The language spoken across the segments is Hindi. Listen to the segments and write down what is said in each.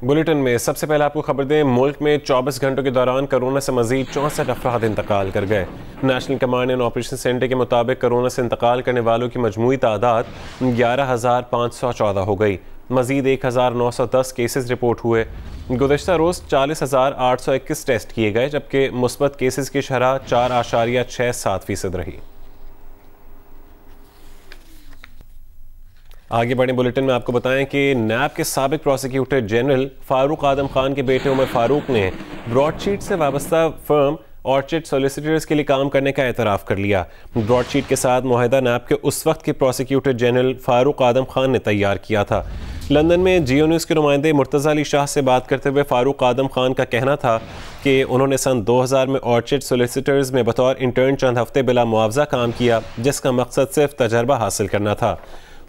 बुलेटिन में सबसे पहले आपको खबर दें, मुल्क में 24 घंटों के दौरान कोरोना से मजीद 64 अफराद इंतकाल कर गए। National command and operation centre के मुताबिक कोरोना से इंतकाल करने वालों की मजमूई तादाद 11,514 हो गई। मजीद 1,910 केसेस रिपोर्ट हुए। गुज़श्ता रोज़ 40,821 टेस्ट किए गए, जबकि मुस्बत केसेस की शरह 4.67% रही। आगे बढ़े बुलेटिन में आपको बताएं कि नैब के साबिक प्रोसिक्यूटर जनरल फारूक आदम खान के बेटे उमर फारूक ने ब्रॉडशीट से वाबस्ता फर्म ऑर्चिड सॉलिसिटर्स के लिए काम करने का एतराफ़ कर लिया। ब्रॉडशीट के साथ मुआहदा नैब के उस वक्त के प्रोसिक्यूटर जनरल फारूक आदम खान ने तैयार किया था। लंदन में जियो न्यूज़ के नुमाइंदे मुर्तज़ा अली शाह से बात करते हुए फारूक आदम खान का कहना था कि उन्होंने सन 2000 में ऑर्चिड सॉलिसिटर्स में बतौर इंटर्न चंद हफ्ते बिला मुआवजा काम किया, जिसका मकसद सिर्फ तजर्बा हासिल करना था।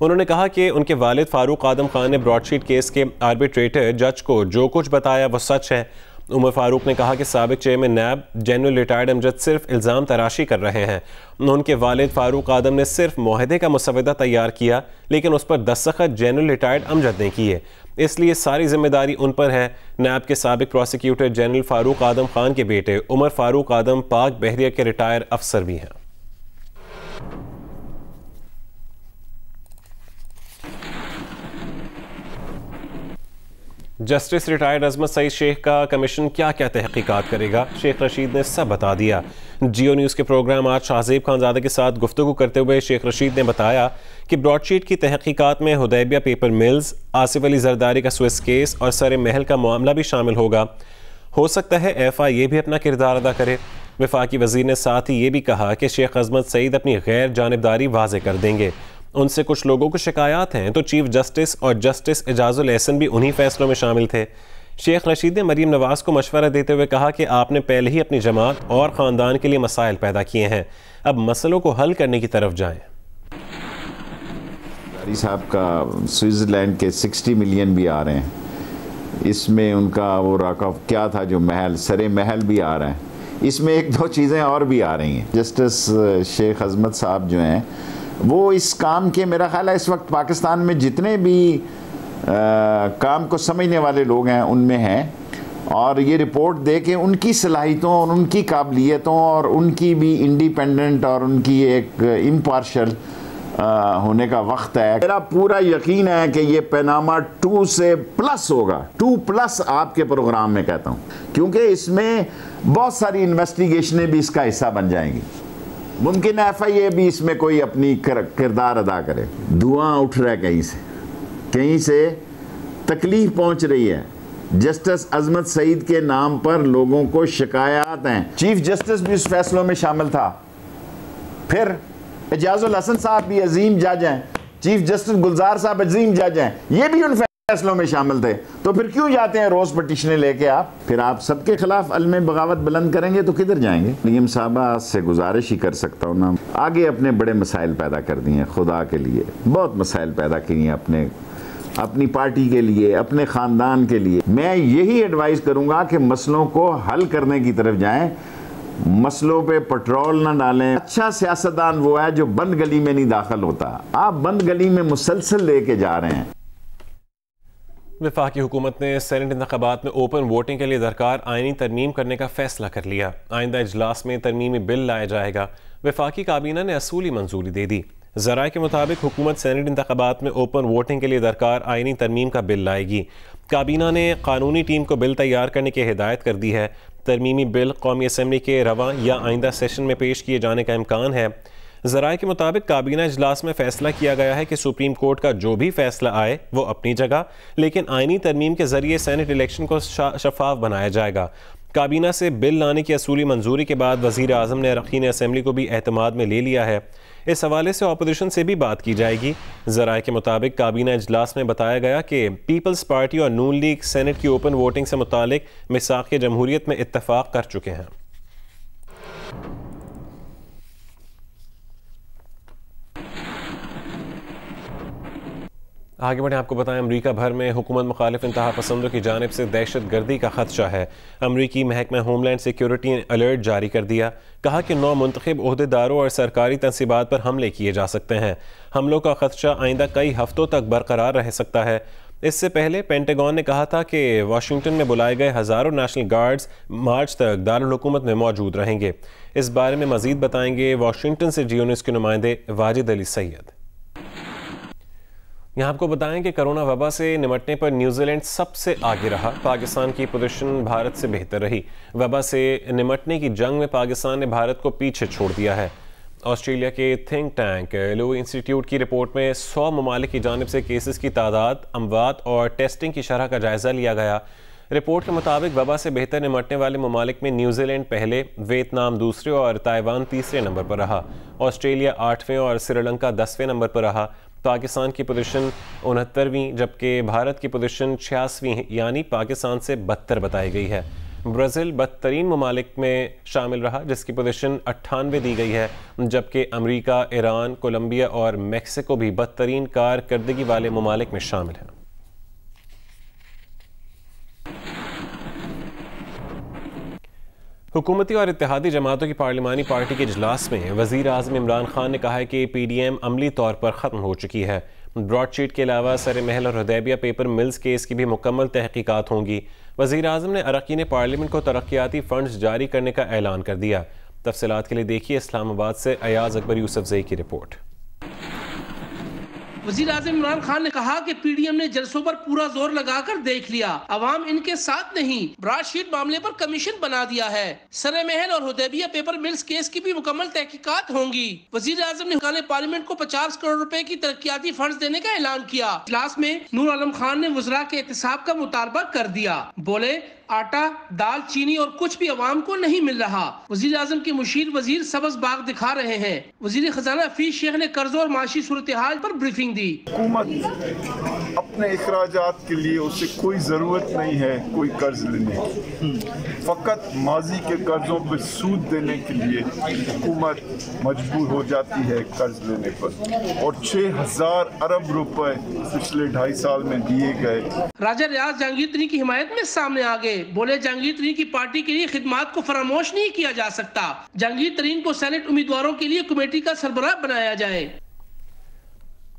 उन्होंने कहा कि उनके वालिद फारूक आदम खान ने ब्रॉडशीट केस के आर्बिट्रेटर जज को जो कुछ बताया वो सच है। उमर फारूक ने कहा कि साबिक चेयरमैन नैब जनरल रिटायर्ड अमजद सिर्फ इल्ज़ाम तराशी कर रहे हैं। उनके वालिद फारूक आदम ने सिर्फ मुआहदे का मुसवदा तैयार किया, लेकिन उस पर दस्तखत जनरल रिटायर्ड अमजद ने किए, इसलिए सारी जिम्मेदारी उन पर है। नैब के साबिक प्रोसिक्यूटर जनरल फारूक आदम खान के बेटे उमर फारूक आदम पाक बहरिया के रिटायर अफसर भी हैं। जस्टिस रिटायर्ड अजमत सईद शेख का कमीशन क्या क्या तहकीकात करेगा, शेख रशीद ने सब बता दिया। जियो न्यूज़ के प्रोग्राम आज शाहजेब खानजादे के साथ गुफ्तगू करते हुए शेख रशीद ने बताया कि ब्रॉडशीट की तहकीकात में हुदैबिया पेपर मिल्स, आसिफ अली जरदारी का स्विस केस और सर महल का मामला भी शामिल होगा। हो सकता है FIA भी अपना किरदार अदा करे। वफाकी वजीर ने साथ ही ये भी कहा कि शेख अजमत सईद अपनी गैर जानिबदारी वाजे कर देंगे। उनसे कुछ लोगों को शिकायत हैं तो चीफ जस्टिस और जस्टिस एजाजुल एहसन भी उन्हीं फैसलों में शामिल थे। शेख रशीद ने मरीम नवाज को मशवरा देते हुए कहा कि आपने पहले ही अपनी जमात और ख़ानदान के लिए मसाइल पैदा किए हैं, अब मसलों को हल करने की तरफ जाएं। साहब का स्विट्ज़रलैंड के 60 मिलियन भी आ रहे हैं, इसमें उनका वो राकफ क्या था जो महल, सरे महल भी आ रहा है, इसमें एक दो चीज़ें और भी आ रही हैं। जस्टिस शेख अजमत साहब जो हैं वो इस काम के, मेरा ख्याल है इस वक्त पाकिस्तान में जितने भी काम को समझने वाले लोग हैं उनमें हैं, और ये रिपोर्ट दे के उनकी सलाहियतों और उनकी काबिलियतों और उनकी भी इंडिपेंडेंट और उनकी एक इम्पार्शल होने का वक्त है। मेरा पूरा यकीन है कि ये पनामा 2 से प्लस होगा, 2+ आपके प्रोग्राम में कहता हूँ, क्योंकि इसमें बहुत सारी इन्वेस्टिगेशनें भी इसका हिस्सा बन जाएंगी। मुमकिन है FIA भी इसमें कोई अपनी किरदार अदा करे। धुआं उठ रहा है कहीं से तकलीफ पहुंच रही है। जस्टिस अजमत सईद के नाम पर लोगों को शिकायत हैं। चीफ जस्टिस भी उस फैसलों में शामिल था, फिर एजाजुल हसन साहब भी अजीम जज हैं, चीफ जस्टिस गुलजार साहब अजीम जज हैं, ये भी उन फैसलों में शामिल थे। तो फिर क्यों जाते हैं रोज पटिशनें लेके आप? फिर आप सबके खिलाफ अलमे बगावत बुलंद करेंगे तो किधर जाएंगे? नीम साहबा से गुजारिश ही कर सकता हूँ ना, आगे अपने बड़े मसाइल पैदा कर दिए, खुदा के लिए बहुत मसाइल पैदा किए हैं अपनी पार्टी के लिए, अपने ख़ानदान के लिए। मैं यही एडवाइस करूँगा कि मसलों को हल करने की तरफ जाएँ, मसलों पे पेट्रोल ना डालें। अच्छा सियासतदान वो है जो बंद गली में नहीं दाखिल होता, आप बंद गली में मुसलसल लेके जा रहे हैं। वफाकी हुकूमत ने सेनेट इंतखाबात में ओपन वोटिंग के लिए दरकार आइनी तरमीम करने का फैसला कर लिया। आइंदा इजलास में तरमीमी बिल लाया जाएगा। वफाकी काबीना ने असूली मंजूरी दे दी। ज़राए के मुताबिक हुकूमत सेनेट इंतखाबात में ओपन वोटिंग के लिए दरकार आइनी तरमीम का बिल लाएगी। काबीना ने कानूनी टीम को बिल तैयार करने की हिदायत कर दी है। तरमीमी बिल कौमी असम्बली के रवा या आइंदा सेशन में पेश किए जाने का इम्कान है। ज़राए के मुताबिक काबीना इजलास में फैसला किया गया है कि सुप्रीम कोर्ट का जो भी फैसला आए वो अपनी जगह, लेकिन आइनी तरमीम के जरिए सेनेट इलेक्शन को शफाफ बनाया जाएगा। काबीना से बिल लाने की असूली मंजूरी के बाद वज़ीर आज़म ने अरकान असम्बली को भी एतमाद में ले लिया है। इस हवाले से अपोजिशन से भी बात की जाएगी। ज़राए के मुताबिक काबीना इजलास में बताया गया कि पीपल्स पार्टी और नून लीग सेनेट की ओपन वोटिंग से मुतालिक मिसाक़ जमहूरियत में इत्तफाक कर चुके हैं। आगे बढ़े आपको बताएं, अमरीका भर में हुकूमत मुखालिफ इंतहा पसंदों की जानिब से दहशत गर्दी का खदशा है। अमरीकी महकमा होमलैंड सिक्योरिटी ने अलर्ट जारी कर दिया। कहा कि 9 मुंतखब ओहदेदारों और सरकारी तंसीबात पर हमले किए जा सकते हैं। हमलों का खदशा आइंदा कई हफ्तों तक बरकरार रह सकता है। इससे पहले पेंटागन ने कहा था कि वाशिंगटन में बुलाए गए हज़ारों नेशनल गार्ड्स मार्च तक दारुल हुकूमत में मौजूद रहेंगे। इस बारे में मज़ीद बताएंगे वाशिंगटन से जियो न्यूज़ के नुमाइंदे वाजिद अली सैयद। यहाँ आपको बताएं कि कोरोना वबा से निमटने पर न्यूजीलैंड सबसे आगे रहा। पाकिस्तान की पोजीशन भारत से बेहतर रही। वबा से निमटने की जंग में पाकिस्तान ने भारत को पीछे छोड़ दिया है। ऑस्ट्रेलिया के थिंक टैंक लो इंस्टीट्यूट की रिपोर्ट में 100 ममालिक की जानिब से केसेस की तादाद, अमवात और टेस्टिंग की शरह का जायजा लिया गया। रिपोर्ट के मुताबिक वबा से बेहतर निमटने वाले ममालिक में न्यूजीलैंड पहले, वियतनाम दूसरे और ताइवान तीसरे नंबर पर रहा। ऑस्ट्रेलिया 8वें और श्रीलंका 10वें नंबर पर रहा। पाकिस्तान की पोजीशन 69वीं जबकि भारत की पोजीशन 86वीं यानी पाकिस्तान से बदतर बताई गई है। ब्राज़ील बदतरीन ममालिक में शामिल रहा जिसकी पोजीशन 98 दी गई है, जबकि अमेरिका, ईरान, कोलंबिया और मेक्सिको भी बदतरीन कारकर्दगी वाले ममालिक में शामिल हैं। हुकूमती और इत्तेहादी जमातों की पार्लिमानी पार्टी के इजलास में वज़ीर आज़म इमरान खान ने कहा है कि PDM अमली तौर पर ख़त्म हो चुकी है। ब्रॉडशीट के अलावा सर महल और हुदैबिया पेपर मिल्स केस की भी मुकम्मल तहकीकात होंगी। वज़ीर आज़म ने अरकान पार्लियामेंट को तरक्याती फंड्स जारी करने का ऐलान कर दिया। तफसीलात के लिए देखिए इस्लामाबाद से अयाज अकबर यूसुफजई की रिपोर्ट। वज़ीर आज़म इमरान खान ने कहा कि PDM ने जलसों पर पूरा जोर लगाकर देख लिया, अवाम इनके साथ नहीं। ब्रॉडशीट मामले पर कमीशन बना दिया है। सरे महल और हुदैबिया पेपर मिल्स केस की भी मुकम्मल तहकीकात होंगी। वज़ीर आज़म ने अरकान पार्लियामेंट को 50 करोड़ रुपए की तरक्याती फंड्स देने का ऐलान किया। इजलास में नूर आलम खान ने वज़रा के एहतिसाब का मुतालबा कर दिया। बोले, आटा, दाल, चीनी और कुछ भी अवाम को नहीं मिल रहा। वज़ीर आज़म के मुशीर वज़ीर सबज बाग दिखा रहे हैं। वज़ीर खजाना हफीज शेख ने कर्ज और माशी सूरत हाल पर ब्रीफिंग दी। हुकूमत अपने इखराजात के लिए उसे कोई ज़रूरत नहीं है कोई कर्ज लेने की, फ़कत माजी के कर्जों पर सूद देने के लिए हुकूमत मजबूर हो जाती है कर्ज लेने पर। और 6000 अरब रुपए पिछले 2.5 साल में दिए गए। राजा रियाज जहांगीर तरीन की हिमायत में सामने आ गए। बोले, जहांगीर तरीन की पार्टी के लिए खिदमात को फरामोश नहीं किया जा सकता। जहांगीर तरीन को सेनेट उम्मीदवारों के लिए कमेटी का सरबराह बनाया जाए।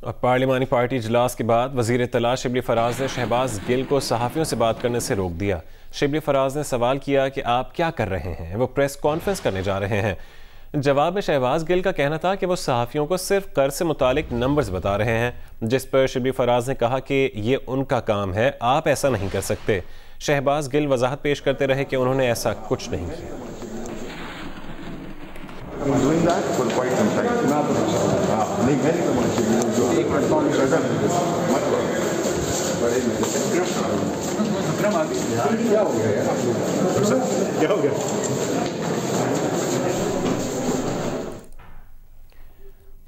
और पार्लिमानी पार्टी इजलास के बाद वज़ीर इत्तला शिबली फराज ने शहबाज गिल को सहाफ़ियों से बात करने से रोक दिया। शिबली फराज ने सवाल किया कि आप क्या कर रहे हैं, वो प्रेस कॉन्फ्रेंस करने जा रहे हैं। जवाब में शहबाज गिल का कहना था कि वो सहाफ़ियों को सिर्फ कर्ज से मुतालिक नंबर्स बता रहे हैं, जिस पर शिबली फराज ने कहा कि ये उनका काम है, आप ऐसा नहीं कर सकते। शहबाज गिल वजाहत पेश करते रहे कि उन्होंने ऐसा कुछ नहीं किया।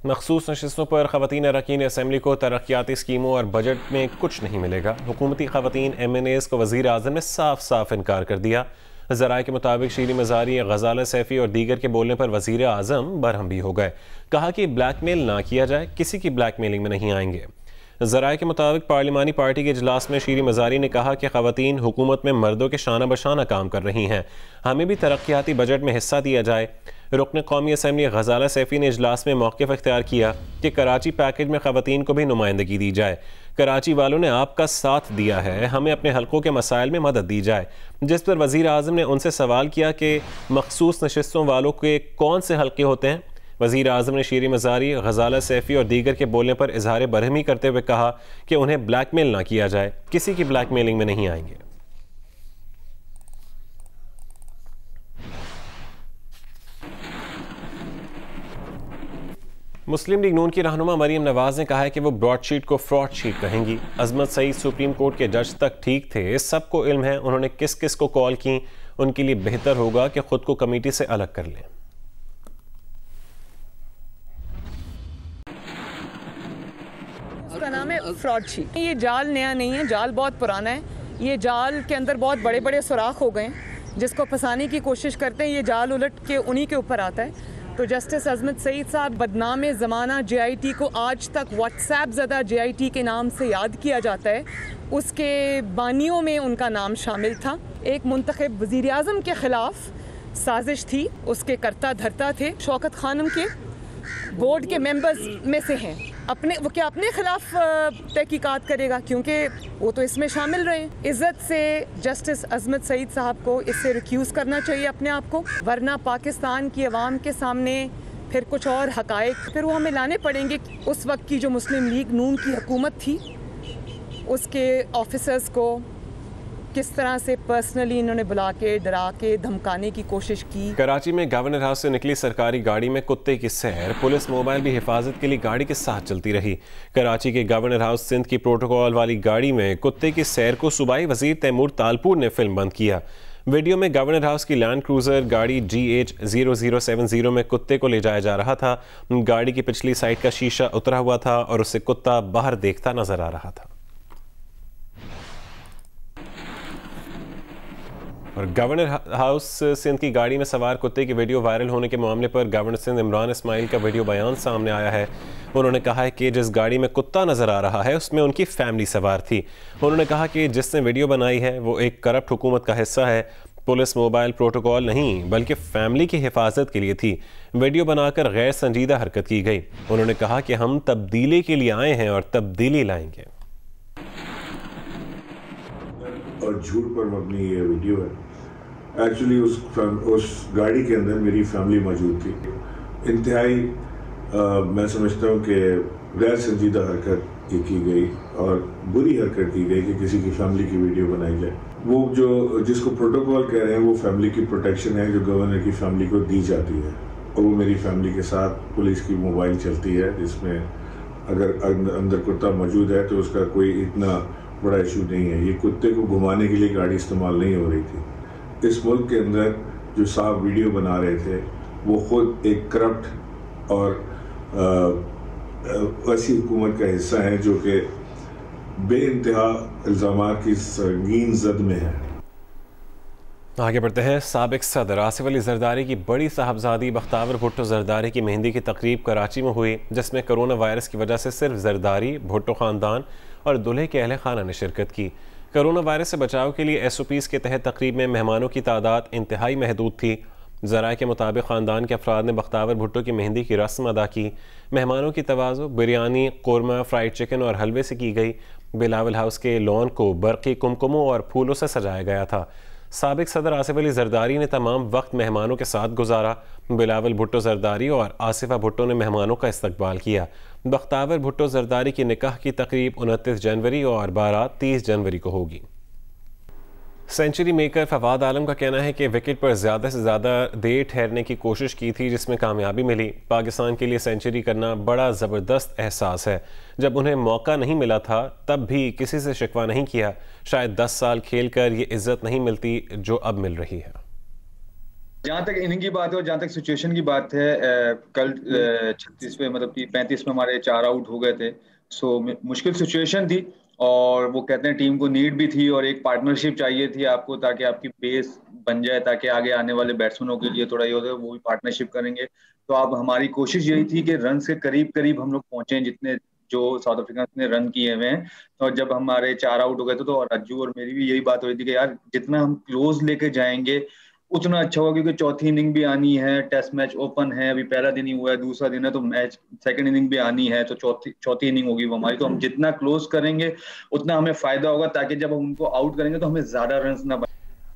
मखसूस नशिस्तों पर ख़वातीन अरकान असम्बली को तरक्याती स्कीमों और बजट में कुछ नहीं मिलेगा। हुकूमती ख़वातीन MNAs को वज़ीर आज़म ने साफ साफ इनकार कर दिया। ज़राए के मुताबिक शीरी मज़ारी, गज़ाला सैफ़ी और दीगर के बोलने पर वज़ीर आज़म बरहम भी हो गए। कहा कि ब्लैकमेल ना किया जाए, किसी की ब्लैकमेलिंग में नहीं आएंगे। ज़राए के मुताबिक पार्लिमानी पार्टी के इजलास में शीरी मज़ारी ने कहा कि ख़वातीन हुकूमत में मर्दों के शाना बशाना काम कर रही हैं, हमें भी तरक्याती बजट में हिस्सा दिया जाए। रुकन कौमी असम्बली गज़ाला सैफ़ी ने इजलास में मौक़िफ़ इख्तियार किया कि कराची पैकेज में ख़वातीन को भी नुमाइंदगी दी जाए। कराची वालों ने आपका साथ दिया है, हमें अपने हलकों के मसाइल में मदद दी जाए। जिस पर वज़ीर आज़म ने उनसे सवाल किया कि मखसूस नशिस्तों वालों के कौन से हलके होते हैं। वज़ीर आज़म ने शीरी मज़ारी, गज़ाला सैफ़ी और दीगर के बोलने पर इजहार बरहमी करते हुए कहा कि उन्हें ब्लैकमेल ना किया जाए, किसी की ब्लैकमेलिंग में नहीं आएंगे। मुस्लिम लीग नून की रहनुमा मरीम नवाज ने कहा है कि वो ब्रॉडशीट को फ्रॉड शीट कहेंगी। अजमत सईद सुप्रीम कोर्ट के जज तक ठीक थे, सबको इल्म है उन्होंने किस किस को कॉल की। उनके लिए बेहतर होगा कि खुद को कमेटी से अलग कर लें। उसका नाम है फ्रॉड शीट। ये जाल नया नहीं है, जाल बहुत पुराना है। ये जाल के अंदर बहुत बड़े बड़े सुराख हो गए, जिसको फंसाने की कोशिश करते हैं। ये जाल उलट के उन्हीं के ऊपर आता है। तो जस्टिस अजमत सईद साहब, बदनाम ज़माना JIT को आज तक व्हाट्सएप ज़दा JIT के नाम से याद किया जाता है, उसके बानियों में उनका नाम शामिल था। एक मुंतखब वज़ीर आज़म के ख़िलाफ़ साजिश थी, उसके करता धरता थे। शौकत खानम के बोर्ड के मेंबर्स में से हैं। वो क्या अपने खिलाफ तहकीकात करेगा, क्योंकि वो तो इसमें शामिल रहे। इज़्ज़त से जस्टिस अजमत सईद साहब को इससे रिक्यूज़ करना चाहिए अपने आप को, वरना पाकिस्तान की आवाम के सामने फिर कुछ और हकायक फिर वो हमें लाने पड़ेंगे। उस वक्त की जो मुस्लिम लीग नून की हुकूमत थी, उसके ऑफिसर्स को किस तरह से पर्सनली इन्होंने बुला के डरा के धमकाने की कोशिश की। कराची में गवर्नर हाउस से निकली सरकारी गाड़ी में कुत्ते की सैर, पुलिस मोबाइल भी हिफाजत के लिए गाड़ी के साथ चलती रही। कराची के गवर्नर हाउस सिंध की प्रोटोकॉल वाली गाड़ी में कुत्ते की सैर को सूबाई वजीर तैमूर तालपुर ने फिल्म बंद किया। वीडियो में गवर्नर हाउस की लैंड क्रूजर गाड़ी GH0070 में कुत्ते को ले जाया जा रहा था। गाड़ी की पिछली साइड का शीशा उतरा हुआ था और उससे कुत्ता बाहर देखता नजर आ रहा था। और गवर्नर हाउस सिंध की गाड़ी में सवार कुत्ते की वीडियो वायरल होने के मामले पर गवर्नर सिंध इमरान इस्माइल का वीडियो बयान सामने आया है। उन्होंने कहा है कि जिस गाड़ी में कुत्ता नजर आ रहा है उसमें उनकी फैमिली सवार थी। उन्होंने कहा कि जिसने वीडियो बनाई है वो एक करप्ट हुकूमत का हिस्सा है। पुलिस मोबाइल प्रोटोकॉल नहीं बल्कि फैमिली की हिफाजत के लिए थी। वीडियो बनाकर गैर संजीदा हरकत की गई। उन्होंने कहा कि हम तब्दीली के लिए आए हैं और तब्दीली लाएंगे। और झूठ पर मबनी ये वीडियो है। एक्चुअली उस गाड़ी के अंदर मेरी फैमिली मौजूद थी। इंतहाई मैं समझता हूँ कि गैर संजीदा हरकत ये की गई और बुरी हरकत की गई कि किसी की फैमिली की वीडियो बनाई जाए। वो जो जिसको प्रोटोकॉल कह रहे हैं वो फैमिली की प्रोटेक्शन है जो गवर्नर की फैमिली को दी जाती है। और वो मेरी फैमिली के साथ पुलिस की मोबाइल चलती है जिसमें अगर अंदर कुत्ता मौजूद है तो उसका कोई इतना बड़ा इशू नहीं है। ये कुत्ते को घुमाने के लिए गाड़ी इस्तेमाल नहीं हो रही थी। इस मुल्क के अंदर जो साहब वीडियो बना रहे थे वो खुद एक करप्ट और ऐसी हुकूमत का हिस्सा है जो कि बेइंतहा इल्ज़ामात की संगीन जद में है। आगे बढ़ते हैं। साबिक सदर आसिफ अली जरदारी की बड़ी साहबजादी बख्तावर भुट्टो जरदारी की मेहंदी की तकरीब कराची में हुई, जिसमें कोरोना वायरस की वजह से सिर्फ जरदारी, भुट्टो ख़ानदान और दूल्हे के अहले खाना ने शिरकत की। कोरोना वायरस से बचाव के लिए SOPs के तहत तकरीब में मेहमानों की तादाद इंतहाई महदूद थी। ज़राए के मुताबिक ख़ानदान के अफराद ने बख्तावर भुट्टो की मेहंदी की रस्म अदा की। मेहमानों की तवाज़ो बिरयानी, कोरमा, फ्राइड चिकन और हलवे से की गई। बिलावल हाउस के लॉन को बरक़ी कुमकुमों और फूलों से सजाया गया था। साबिक सदर आसिफ अली जरदारी ने तमाम वक्त मेहमानों के साथ गुजारा। बिलावल भुट्टो जरदारी और आसिफा भुट्टो ने मेहमानों का इस्तकबाल किया। बख्तावर भुट्टो जरदारी की निकाह की तकरीब 29 जनवरी और बारात 30 जनवरी को होगी। सेंचुरी मेकर फवाद आलम का कहना है कि विकेट पर ज़्यादा से ज़्यादा देर ठहरने की कोशिश की थी जिसमें कामयाबी मिली। पाकिस्तान के लिए सेंचुरी करना बड़ा ज़बरदस्त एहसास है। जब उन्हें मौका नहीं मिला था तब भी किसी से शिकवा नहीं किया। शायद 10 साल खेल कर ये इज्जत नहीं मिलती जो अब मिल रही है। जहाँ तक इनिंग की बात है और जहाँ तक सिचुएशन की बात है, कल 36वें मतलब कि 35 में हमारे 4 आउट हो गए थे। सो मुश्किल सिचुएशन थी और वो कहते हैं टीम को नीड भी थी और एक पार्टनरशिप चाहिए थी आपको ताकि आपकी बेस बन जाए, ताकि आगे आने वाले बैट्समैनों के लिए थोड़ा ये होता है वो भी पार्टनरशिप करेंगे। तो अब हमारी कोशिश यही थी कि रन के करीब करीब हम लोग पहुंचे जितने जो साउथ अफ्रीका ने रन किए हुए हैं। तो जब हमारे 4 आउट हो गए थे तो राजू और मेरी भी यही बात हो रही थी कि यार जितना हम क्लोज लेके जाएंगे उतना अच्छा होगा, क्योंकि चौथी इनिंग भी आनी है, टेस्ट मैच ओपन है, अभी पहला दिन ही हुआ है, दूसरा दिन है, तो मैच सेकंड इनिंग भी आनी है, तो चौथी इनिंग होगी वो हमारी। तो हम जितना क्लोज करेंगे उतना हमें फायदा होगा, ताकि जब हम उनको आउट करेंगे तो हमें ज्यादा रन ना बने।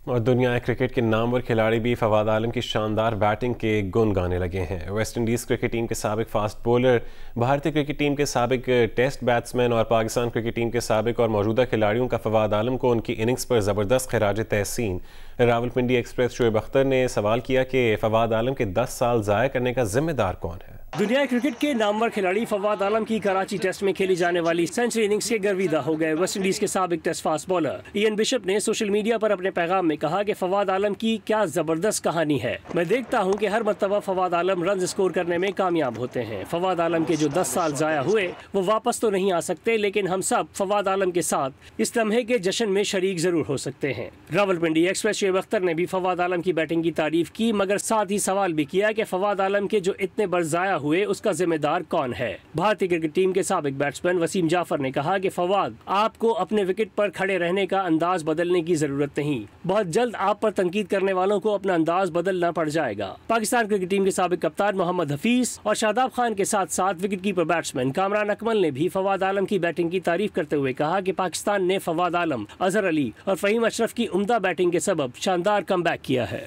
और दुनिया क्रिकेट के नामवर खिलाड़ी भी फवाद आलम की शानदार बैटिंग के गुण गाने लगे हैं। वेस्ट इंडीज़ क्रिकेट टीम के साबिक फास्ट बॉलर, भारतीय क्रिकेट टीम के साबिक टेस्ट बैट्समैन और पाकिस्तान क्रिकेट टीम के साबिक और मौजूदा खिलाड़ियों का फवाद आलम को उनकी इनिंग्स पर ज़बरदस्त खिराज तहसीन। रावलपिंडी एक्सप्रेस शोएब अख्तर ने सवाल किया कि फवाद आलम के 10 साल ज़ाया करने का जिम्मेदार कौन है। दुनिया क्रिकेट के नामवर खिलाड़ी फवाद आलम की कराची टेस्ट में खेली जाने वाली सेंचुरी इनिंग्स के गर्विदा हो गए। वेस्ट इंडीज के साबिक test fast bowler Ian Bishop ने सोशल मीडिया पर अपने पैगाम में कहा कि फवाद आलम की क्या जबरदस्त कहानी है। मैं देखता हूं कि हर मर्तबा फवाद आलम रन स्कोर करने में कामयाब होते हैं। फवाद आलम के जो 10 साल जाया हुए वो वापस तो नहीं आ सकते, लेकिन हम सब फवाद आलम के साथ इस लम्हे के जश्न में शरीक जरूर हो सकते हैं। रावलपिंडी एक्सप्रेस शोएब अख्तर ने भी फवाद आलम की बैटिंग की तारीफ की, मगर साथ ही सवाल भी किया कि फवाद आलम के जो इतने बार जाया हुए उसका जिम्मेदार कौन है। भारतीय क्रिकेट टीम के साबिक बैट्समैन वसीम जाफर ने कहा कि फवाद, आपको अपने विकेट पर खड़े रहने का अंदाज बदलने की जरूरत नहीं, बहुत जल्द आप पर तनकीद करने वालों को अपना अंदाज बदलना पड़ जाएगा। पाकिस्तान क्रिकेट टीम के साबिक कप्तान मोहम्मद हफीज और शादाब खान के साथ साथ wicket keeper batsman Kamran Akmal ने भी फवाद आलम की बैटिंग की तारीफ करते हुए कहा कि पाकिस्तान ने फवाद आलम, अजहर अली और फहीम अशरफ की उम्दा बैटिंग के सबब शानदार कमबैक किया है।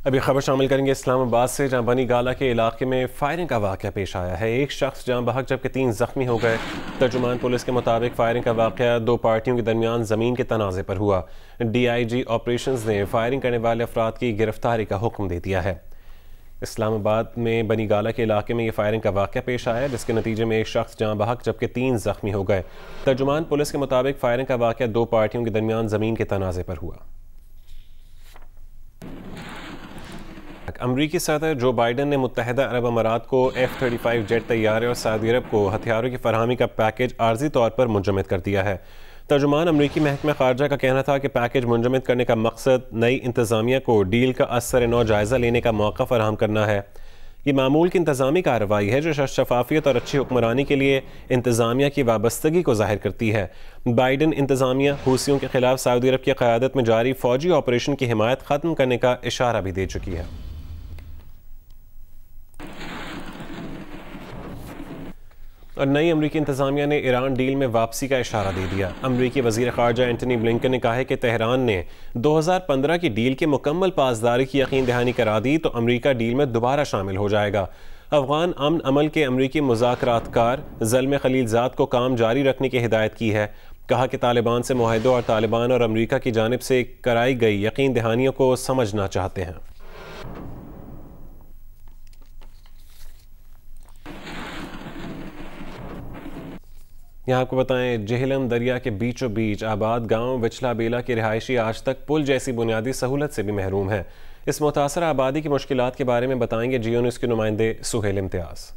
अभी खबर शामिल करेंगे इस्लामाबाद से, जहां बनी गाला के इलाके में फायरिंग का वाक़या पेश आया है। एक शख्स जान बहक जबकि 3 जख्मी हो गए। तर्जुमान पुलिस के मुताबिक फायरिंग का वाक़या 2 पार्टियों के दरमियान ज़मीन के तनाज़े पर हुआ। DIG ऑपरेशंस ने फायरिंग करने वाले अफराद की गिरफ्तारी का हुक्म दे दिया है। इस्लामाबाद में बनी गाला के इलाके में ये फायरिंग का वाक़या पेश आया, जिसके नतीजे में एक शख्स जान बहक जबकि 3 जख्मी हो गए। तर्जुमान पुलिस के मुताबिक फायरिंग का वाक़या 2 पार्टियों के दरमियान ज़मीन के तनाज़े पर हुआ। अमरीकी सदर जो बाइडन ने मुत्तहिदा अरब अमारात को F-35 जेट तैयारे और सऊदी अरब को हथियारों की फरहमी का पैकेज आर्जी तौर पर मुंजमद कर दिया है। तर्जुमान अमरीकी महकमा खारजा का कहना था कि पैकेज मुंजमद करने का मकसद नई इंतज़ामिया को डील का असर नौ जायज़ा लेने का मौका फराहम करना है। ये मामूल की इंतज़ामी कार्रवाई है जो शफाफियत और अच्छी हुक्मरानी के लिए इंतज़ामिया की वाबस्तगी को जाहिर करती है। बाइडन इंतज़ामिया हूसियों के खिलाफ सऊदी अरब की क़यादत में जारी फ़ौजी ऑपरेशन की हिमायत ख़त्म करने का इशारा भी दे चुकी है। और नई अमरीकी इंतज़ामिया ने ईरान डील में वापसी का इशारा दे दिया। अमरीकी वज़ीर ख़ारजा एंटनी ब्लिंकन ने कहा है कि तेहरान ने 2015 की डील के मुकम्मल पासदारी की यकीन दहानी करा दी तो अमरीका डील में दोबारा शामिल हो जाएगा। अफ़गान अमन अमल के अमरीकी मुज़ाकरातकार ज़ल्म खलीलज़ाद को काम जारी रखने की हिदायत की है। कहा कि तालिबान से मुआहिदों और तालिबान और अमरीका की जानिब से कराई गई यकीन दहानियों को समझना चाहते हैं। यहाँ आपको बताएं, जेहलम दरिया के बीचों बीच आबाद गांव विचला बेला के रिहायशी आज तक पुल जैसी बुनियादी सहूलत से भी महरूम है। इस मुतासर आबादी की मुश्किलात के बारे में बताएंगे जियो न्यूज़ के नुमाइंदे सुहेल इम्तियाज़।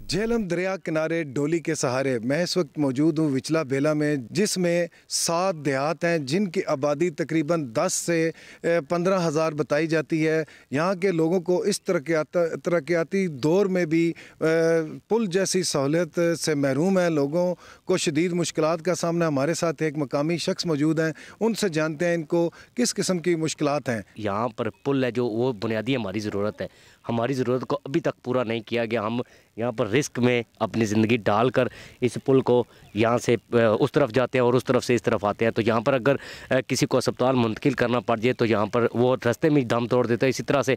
झेलम दरिया किनारे डोली के सहारे मैं इस वक्त मौजूद हूँ विचला बेला में, जिसमें 7 देहात हैं जिनकी आबादी तकरीबन 10 से 15 हज़ार बताई जाती है। यहाँ के लोगों को इस तरक्याती दौर में भी पुल जैसी सहूलियत से महरूम है। लोगों को शदीद मुश्किलात का सामना। हमारे साथ एक मकामी शख्स मौजूद हैं, उनसे जानते हैं इनको किस किस्म की मुश्किलात हैं। यहाँ पर पुल है जो वो बुनियादी हमारी ज़रूरत है, हमारी ज़रूरत को अभी तक पूरा नहीं किया गया। हम यहाँ पर रिस्क में अपनी ज़िंदगी डालकर इस पुल को यहाँ से उस तरफ जाते हैं और उस तरफ से इस तरफ आते हैं। तो यहाँ पर अगर किसी को अस्पताल मुंतकिल करना पड़ जाए तो यहाँ पर वो रास्ते में दम तोड़ देता है। इसी तरह से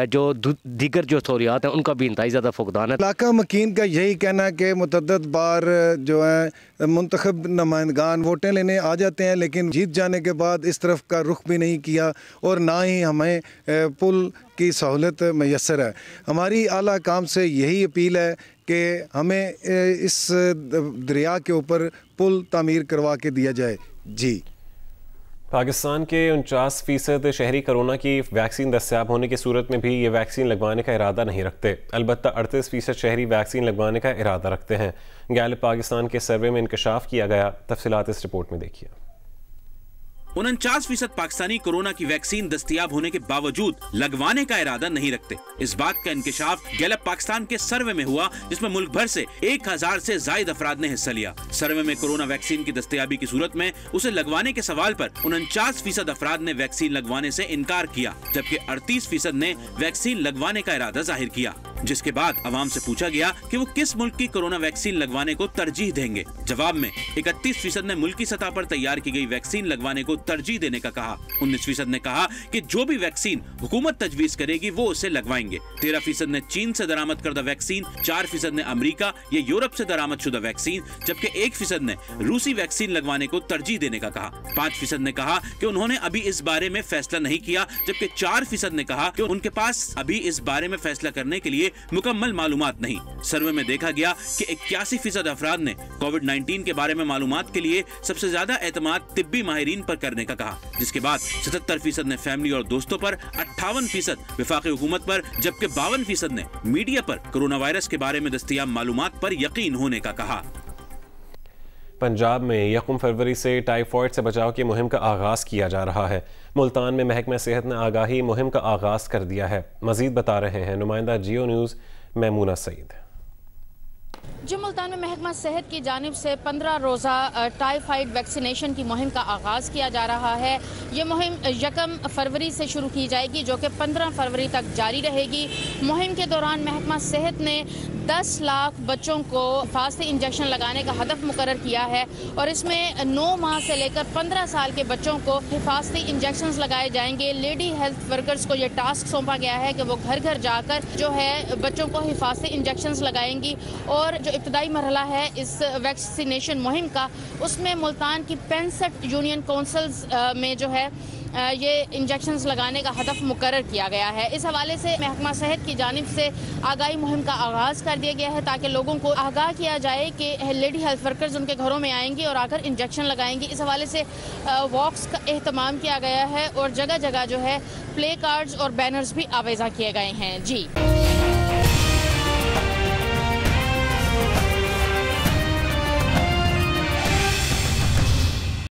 जो दीगर जो सहूलियात हैं उनका भी इंतहाई ज़्यादा फुकदान है। इलाका मकीन का यही कहना है कि मुतअद्दिद बार जो है मुंतखब नुमाइंदगान वोटें लेने आ जाते हैं, लेकिन जीत जाने के बाद इस तरफ का रुख भी नहीं किया और ना ही हमें पुल की सहूलत मैसर है। हमारी आला काम से यही अपील है कि हमें इस दरिया के ऊपर पुल तामीर करवा के दिया जाए। जी, पाकिस्तान के 49% शहरी कोरोना की वैक्सीन दस्तयाब होने की सूरत में भी ये वैक्सीन लगवाने का इरादा नहीं रखते। अलबत्ता 38% शहरी वैक्सीन लगवाने का इरादा रखते हैं। गैलप पाकिस्तान के सर्वे में इंकशाफ किया गया। तफसीलात इस रिपोर्ट में देखिए। 49% पाकिस्तानी कोरोना की वैक्सीन दस्तयाब होने के बावजूद लगवाने का इरादा नहीं रखते। इस बात का इंकशाफ गैलप पाकिस्तान के सर्वे में हुआ, जिसमें मुल्क भर से 1000 से ज्यादा अफराद ने हिस्सा लिया। सर्वे में कोरोना वैक्सीन की दस्तयाबी की सूरत में उसे लगवाने के सवाल पर 49% अफराद ने वैक्सीन लगवाने से इनकार किया, जबकि 38% ने वैक्सीन लगवाने का इरादा जाहिर किया। जिसके बाद अवाम से पूछा गया कि वो किस मुल्क की कोरोना वैक्सीन लगवाने को तरजीह देंगे। जवाब में 31% ने मुल्की सतह पर तैयार की गई वैक्सीन लगवाने को तरजीह देने का कहा। 19% ने कहा कि जो भी वैक्सीन हुकूमत तजवीज करेगी वो उसे लगवाएंगे। 13% ने चीन से दरामद करदा वैक्सीन, 4% ने अमेरिका या यूरोप से दरामद शुदा वैक्सीन, जबकि 1% ने रूसी वैक्सीन लगवाने को तरजीह देने का कहा। 5% ने कहा कि उन्होंने अभी इस बारे में फैसला नहीं किया, जबकि 4% ने कहा कि उनके पास अभी इस बारे में फैसला करने के लिए मुकम्मल मालूमात नहीं। सर्वे में देखा गया कि 81% अफराद ने कोविड-19 के बारे में मालूमात के लिए सबसे ज्यादा एतमाद तिब्बी माहिरीन पर करने का कहा, जिसके बाद 77% ने फैमिली और दोस्तों पर, 58% वफाकी हुकूमत पर, जबकि 52% ने मीडिया पर कोरोना वायरस के बारे में दस्तयाब मालूमात पर यकीन होने का कहा। पंजाब में 1 फरवरी से टाइफॉइड से बचाव की मुहिम का आगाज़ किया जा रहा है। मुल्तान में महकमा सेहत ने आगाही मुहिम का आगाज़ कर दिया है। मज़ीद बता रहे हैं नुमाइंदा जियो न्यूज़ मैमूना सईद। जी, मुल्तान में महकमा सेहत की जानिब से 15 रोज़ा टाइफाइड वैक्सीनेशन की मुहिम का आगाज़ किया जा रहा है। ये मुहिम 1 फरवरी से शुरू की जाएगी जो कि 15 फरवरी तक जारी रहेगी। मुहिम के दौरान महकमा सेहत ने 10 लाख बच्चों को हिफाजती इंजेक्शन लगाने का हदफ मुकर्रर किया है और इसमें 9 माह से लेकर 15 साल के बच्चों को हिफाजती इंजेक्शन लगाए जाएंगे। लेडी हेल्थ वर्कर्स को ये टास्क सौंपा गया है कि वो घर घर जाकर जो है बच्चों को हिफाजती इंजेक्शन लगाएंगी और जो इब्तदाई मरहला है इस वैक्सीनेशन मुहिम का, उसमें मुल्तान की 65 यूनियन काउंसिल्स में जो है ये इंजेक्शंस लगाने का हदफ मुकर्रर किया गया है। इस हवाले से महकमा सेहत की जानिब से आगाही मुहिम का आगाज़ कर दिया गया है ताकि लोगों को आगाह किया जाए कि लेडी हेल्थ वर्कर्स उनके घरों में आएंगी और आकर इंजेक्शन लगाएंगी। इस हवाले से वॉक्स का एहतमाम किया गया है और जगह जगह जो है प्ले कार्ड्स और बैनर्स भी आवेज़ा किए गए हैं। जी।